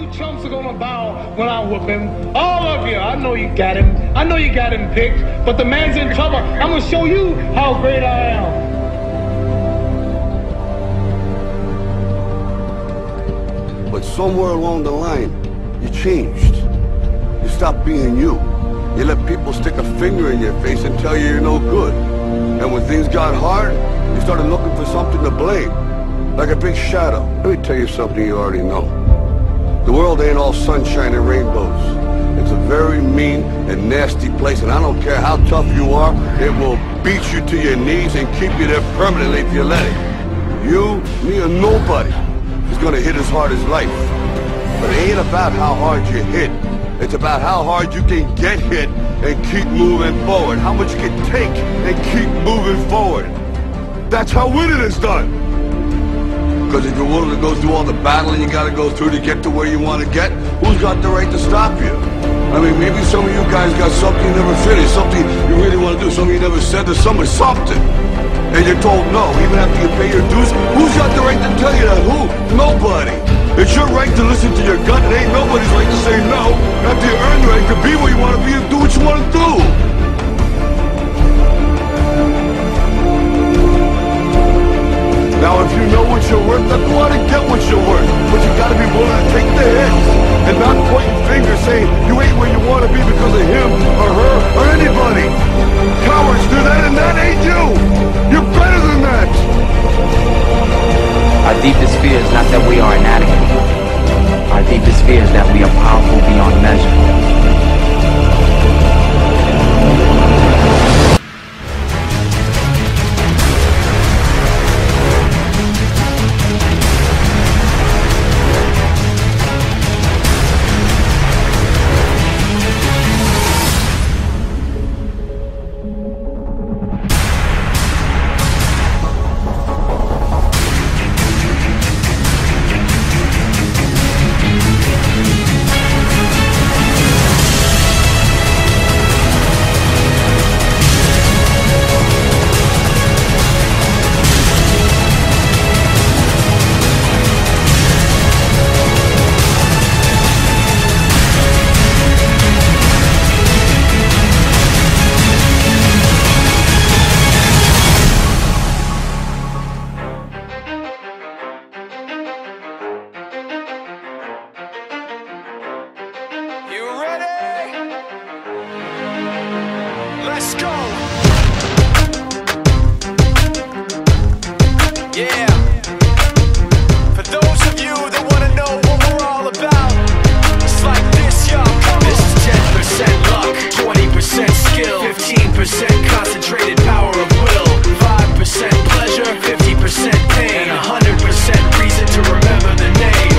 you chumps are gonna bow when I whoop him. All of you. I know you got him. I know you got him picked. But the man's in trouble. I'm gonna show you how great I am. But somewhere along the line, you changed. You stopped being you. You let people stick a finger in your face and tell you you're no good. And when things got hard, you started looking for something to blame. Like a big shadow. Let me tell you something you already know. The world ain't all sunshine and rainbows. It's a very mean and nasty place, and I don't care how tough you are, it will beat you to your knees and keep you there permanently if you let it. You, me, or nobody is gonna hit as hard as life. But it ain't about how hard you hit. It's about how hard you can get hit and keep moving forward. How much you can take and keep moving forward. That's how winning is done. Because if you're willing to go through all the battling you gotta go through to get to where you want to get, who's got the right to stop you? I mean, maybe some of you guys got something you never finished, something you really want to do, something you never said to someone, something. And you're told no, even after you pay your dues. Who's got the right to tell you that? Who? Nobody. It's your right to listen to your gut. It ain't nobody's right to say no. After you earn the right to be where you want to be and do what you want to do. Now if you know what you're worth, then go out and get what you're worth. But you gotta be willing to take the hits and not pointing fingers saying you ain't where you want to be because of him or her or anybody. Cowards do that, and that ain't you. You're better than that. Our deepest fear is not that we are inadequate. Our deepest fear is that we are powerful beyond measure. Let's go! Yeah! For those of you that want to know what we're all about, it's like this, y'all. This is 10% luck, 20% skill, 15% concentrated power of will, 5% pleasure, 50% pain, and 100% reason to remember the name.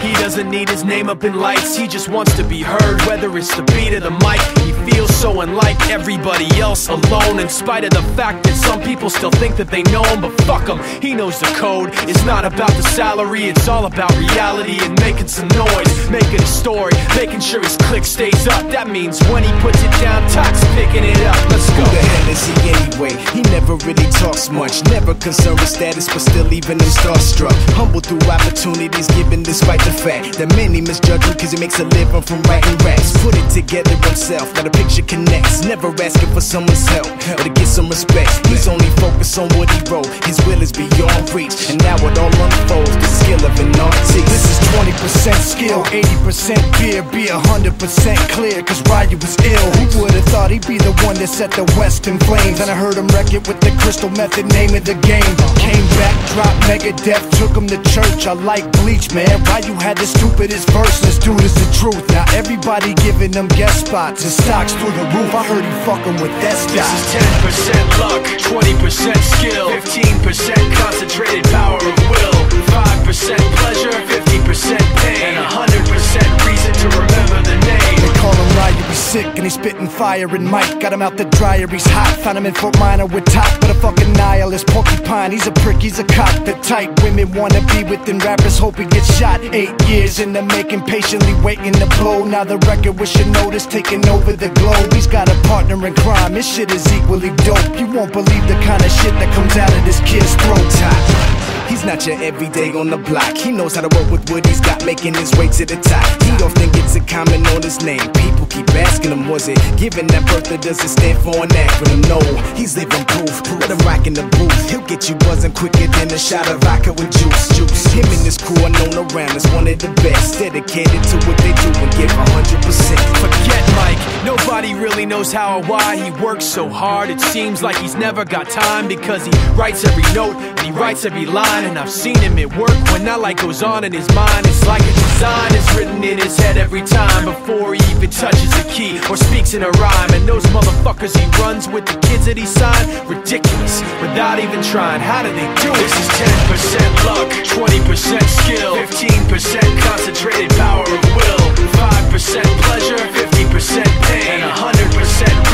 He doesn't need his name up in lights, he just wants to be heard, whether it's the beat or the mic. He feels so unlike everybody else, alone, in spite of the fact that some people still think that they know him. But fuck him, he knows the code. It's not about the salary, it's all about reality and making some noise, making a story, making sure his click stays up. That means when he puts it down, Tox picking it up. Let's go. Who the hell is he anyway? He never really talks much, never concerned with status, but still even him starstruck. Humble through opportunities given despite the fact that many misjudge him cause he makes a living from writing raps. Put it together himself, now the picture connects, never asking for someone's help or to get some respect. He's only focused on what he wrote, his will is beyond reach, and now it all unfolds, the skill of an artist. This is 20% skill, 80% fear, be 100% clear, cause Ryu was ill. Who would've thought he'd be the one that set the West in flames? And I heard him wreck it with the crystal method, name of the game. Came back, dropped Megadeth, took him to church. I like Bleach, man, Ryu had the stupidest verse, this dude is the truth. Now everybody giving them guest spots and stocks through the roof. I heard he fucking with that stock. This is 10% luck, 20% skill, 15% concentrated power of will, 5% pleasure, 50% pain, and 100% reason to remember the name. They call him Ryu, he's sick and he's spitting fire and Mike got him out the dryer, he's hot. Found him in Fort Minor with top, but a fucking nihilist porcupine. He's a prick, he's a cock, the type women wanna be within. Rappers hope he gets shot. 8 years in the making, patiently waiting to blow. Now the record with your notice taking over the globe. He's got a partner in crime, his shit is equally dope. You won't believe the kind of shit that comes out of this kid's throat. Top He's not your everyday on the block. He knows how to work with what he's got, making his way to the top. He often gets a comment on his name. People keep asking him, was it given that birth or does it stand for an acronym? No, he's living proof. Let him rock in the booth. He'll get you buzzing quicker than a shot of vodka with juice. Him and his crew are known around as one of the best, dedicated to what they do and give 100%. Forget Mike, nobody really knows how or why he works so hard. It seems like he's never got time, because he writes every note and he writes every line. And I've seen him at work when that light goes on in his mind. It's like a design is written in his head every time, before he even touches a key or speaks in a rhyme. And those motherfuckers he runs with, the kids that he signed, ridiculous, without even trying. How do they do it? This is 10% luck, 20% skill, 15% concentrated power of will, 5% pleasure, 50% pain, and 100%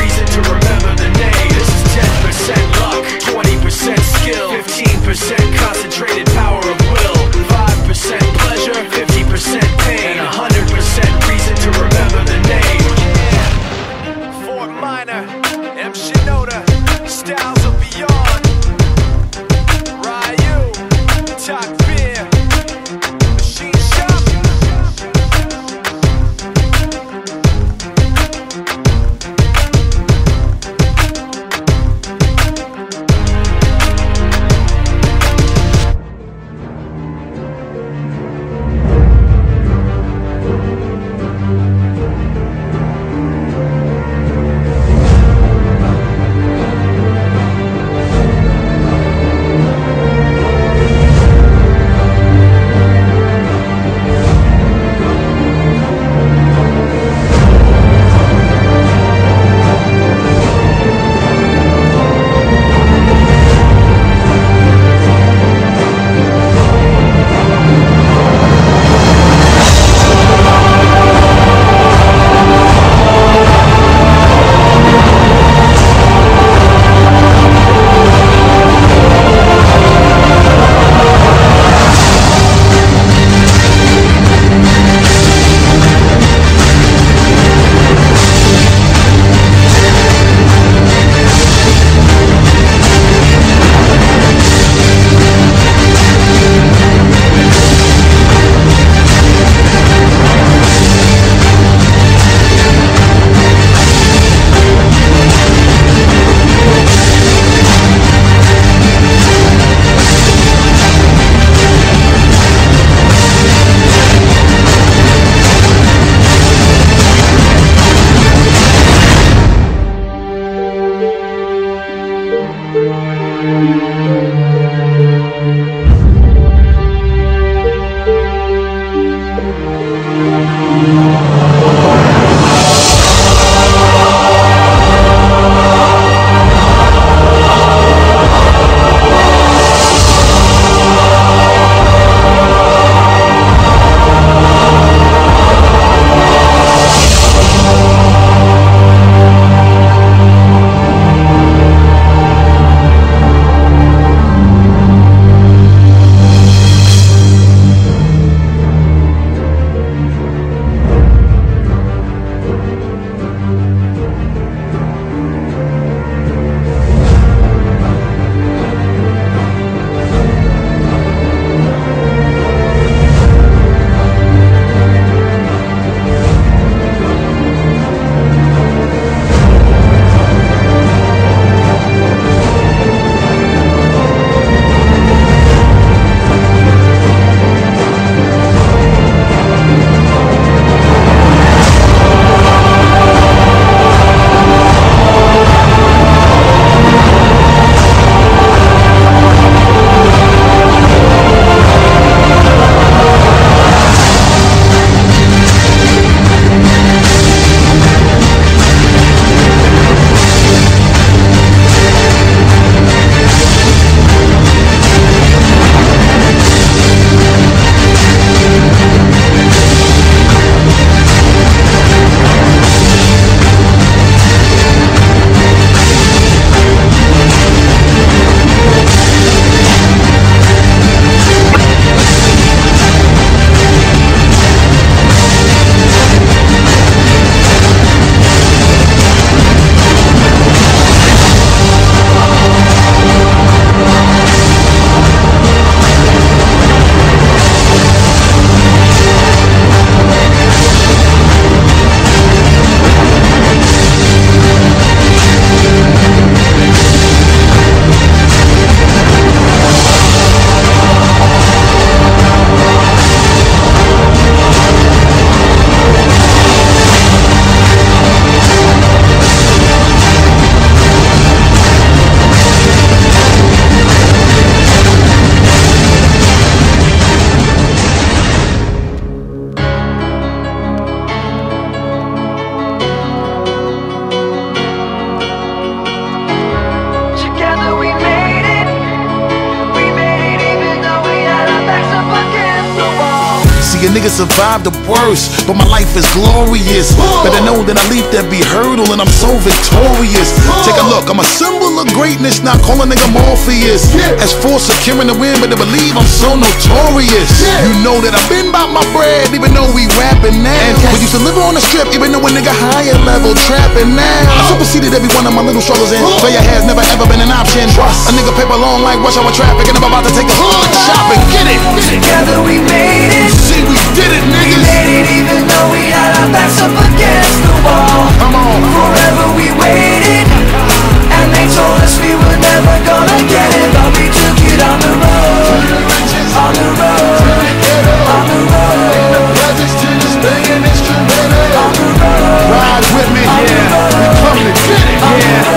reason to remember the name. This is 10% luck, 20% skill, 15% concentrated power of will, 5% pleasure, 50% pain, and 100% reason to remember the name. Fort Minor, M. Shinoda, Styles of Beyond, Ryu, Talk Beer, A nigga survived the worst, but my life is glorious. Better know that I leap every hurdle and I'm so victorious. Take a look, I'm a symbol of greatness, not call a nigga Morpheus. As for securing the win, but to believe I'm so notorious. You know that I've been about my bread, even though we rapping now. We used to live on the strip, even though a nigga higher level trapping now. I superseded every one of my little struggles, and failure has never ever been an option. A nigga paper long like rush hour traffic, and I'm about to take a hood shopping. Get it! Together we made it. See, we did it, niggas. We made it even though we had our backs up against the wall. Come on. Forever we waited, and they told us we were never gonna get it, but we took it on the road, on the road, on the road. In the presence to this banging instrumental. On the road. Ride with me, yeah. We come to get it.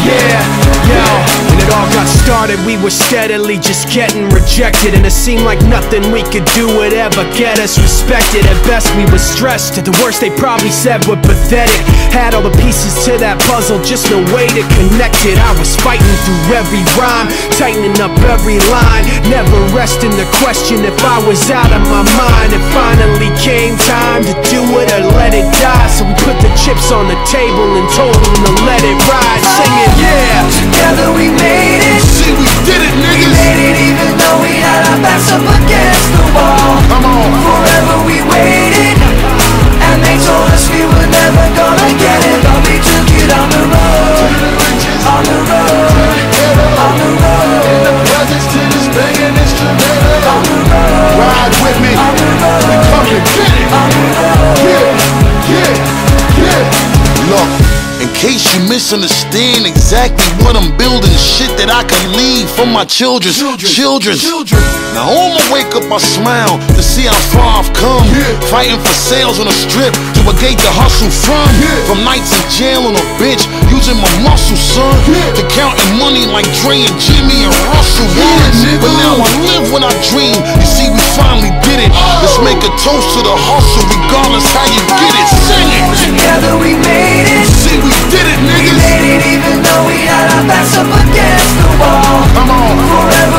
Yeah, yo. When it all got started, we were steadily just getting rejected, and it seemed like nothing we could do would ever get us respected. At best we were stressed, at the worst they probably said we're pathetic. Had all the pieces to that puzzle, just no way to connect it. I was fighting through every rhyme, tightening up every line, never resting the question if I was out of my mind. It finally came time to do it or let it die, so we put the chips on the table and told them to let it ride. Sing it, yeah. Together we made it. See, we did it, We niggas. made it even though we had our backs up against the wall. Come on. Forever we waited, and they told us we were never gonna get it, but we took it on the road, on the road, on the road. In the presence to this banging instrumental. On the road. Ride with me. On the road. We come to get it. On the road. Yeah. Look, in case you misunderstand exactly what I'm building, shit that I can leave for my children. Now on my wake up I smile to see how far I've come. Fighting for sales on the strip to a gate to hustle from. From nights in jail on a bench, using my muscle, son. To counting money like Dre and Jimmy and Russell once. But now I live when I dream. You see, we finally did it. Let's make a toast to the hustle, regardless how you get it. Sing it. Together we made it. See, we did it, We niggas. made it even though we had our backs up against the wall. Come on. Forever